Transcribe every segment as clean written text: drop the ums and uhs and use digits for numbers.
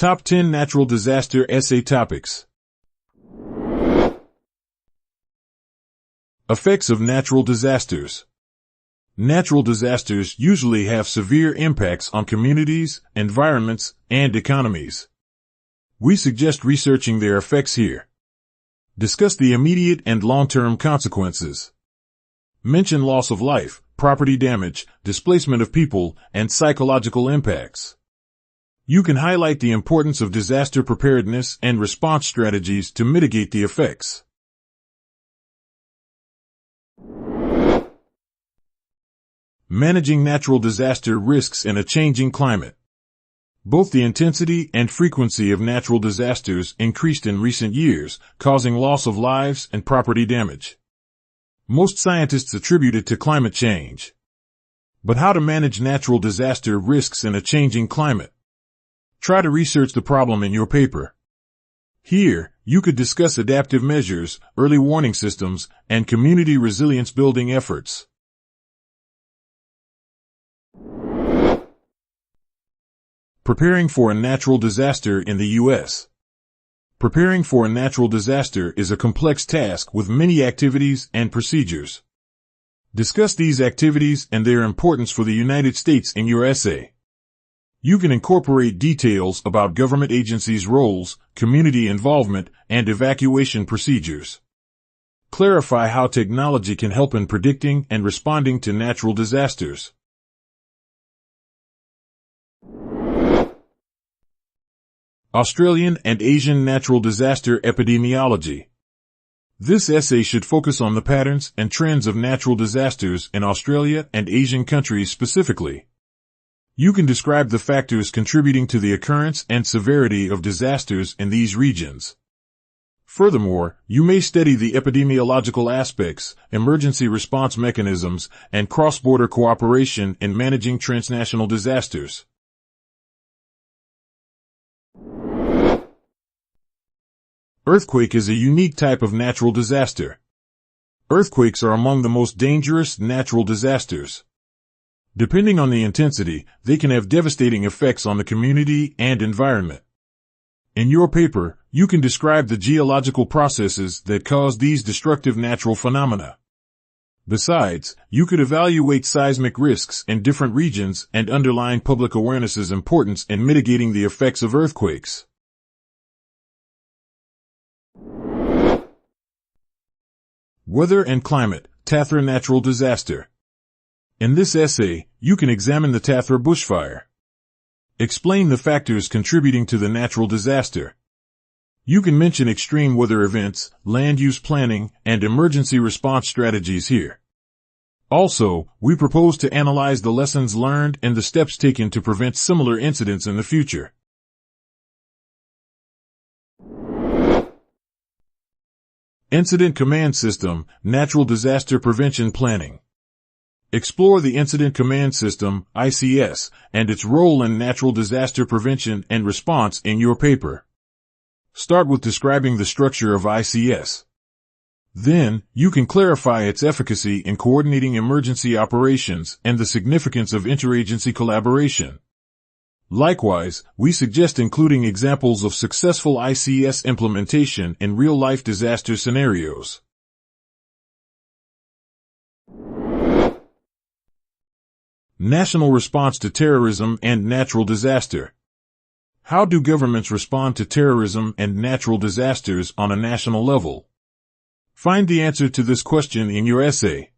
Top 10 Natural Disaster Essay Topics. Effects of natural disasters. Natural disasters usually have severe impacts on communities, environments, and economies. We suggest researching their effects here. Discuss the immediate and long-term consequences. Mention loss of life, property damage, displacement of people, and psychological impacts. You can highlight the importance of disaster preparedness and response strategies to mitigate the effects. Managing natural disaster risks in a changing climate. Both the intensity and frequency of natural disasters increased in recent years, causing loss of lives and property damage. Most scientists attribute it to climate change. But how to manage natural disaster risks in a changing climate? Try to research the problem in your paper. Here, you could discuss adaptive measures, early warning systems, and community resilience building efforts. Preparing for a natural disaster in the U.S. Preparing for a natural disaster is a complex task with many activities and procedures. Discuss these activities and their importance for the United States in your essay. You can incorporate details about government agencies' roles, community involvement, and evacuation procedures. Clarify how technology can help in predicting and responding to natural disasters. Australian and Asian Natural Disaster Epidemiology. This essay should focus on the patterns and trends of natural disasters in Australia and Asian countries specifically. You can describe the factors contributing to the occurrence and severity of disasters in these regions. Furthermore, you may study the epidemiological aspects, emergency response mechanisms, and cross-border cooperation in managing transnational disasters. Earthquake is a unique type of natural disaster. Earthquakes are among the most dangerous natural disasters. Depending on the intensity, they can have devastating effects on the community and environment. In your paper, you can describe the geological processes that cause these destructive natural phenomena. Besides, you could evaluate seismic risks in different regions and underline public awareness's importance in mitigating the effects of earthquakes. Weather and climate, Tathra natural disaster. In this essay, you can examine the Tathra bushfire. Explain the factors contributing to the natural disaster. You can mention extreme weather events, land use planning, and emergency response strategies here. Also, we propose to analyze the lessons learned and the steps taken to prevent similar incidents in the future. Incident Command System, Natural Disaster Prevention Planning. Explore the Incident Command System, ICS, and its role in natural disaster prevention and response in your paper. Start with describing the structure of ICS. Then, you can clarify its efficacy in coordinating emergency operations and the significance of interagency collaboration. Likewise, we suggest including examples of successful ICS implementation in real-life disaster scenarios. National response to terrorism and natural disaster. How do governments respond to terrorism and natural disasters on a national level? Find the answer to this question in your essay.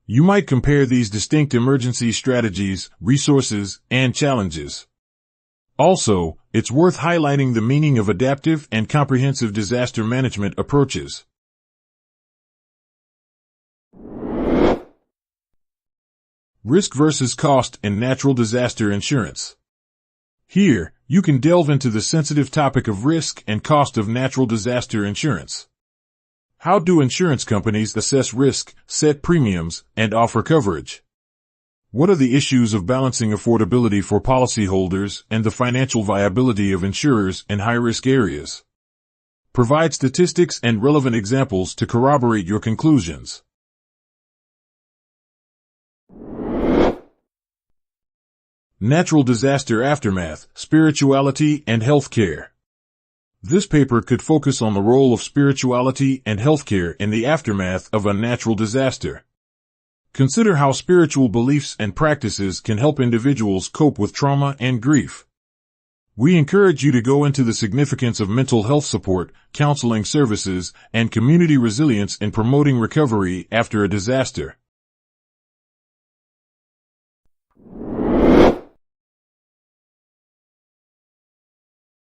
You might compare these distinct emergency strategies, resources, and challenges. Also, it's worth highlighting the meaning of adaptive and comprehensive disaster management approaches. Risk versus cost in natural disaster insurance. Here, you can delve into the sensitive topic of risk and cost of natural disaster insurance. How do insurance companies assess risk, set premiums, and offer coverage? What are the issues of balancing affordability for policyholders and the financial viability of insurers in high-risk areas? Provide statistics and relevant examples to corroborate your conclusions. Natural Disaster Aftermath, Spirituality and Healthcare. This paper could focus on the role of spirituality and healthcare in the aftermath of a natural disaster. Consider how spiritual beliefs and practices can help individuals cope with trauma and grief. We encourage you to go into the significance of mental health support, counseling services, and community resilience in promoting recovery after a disaster.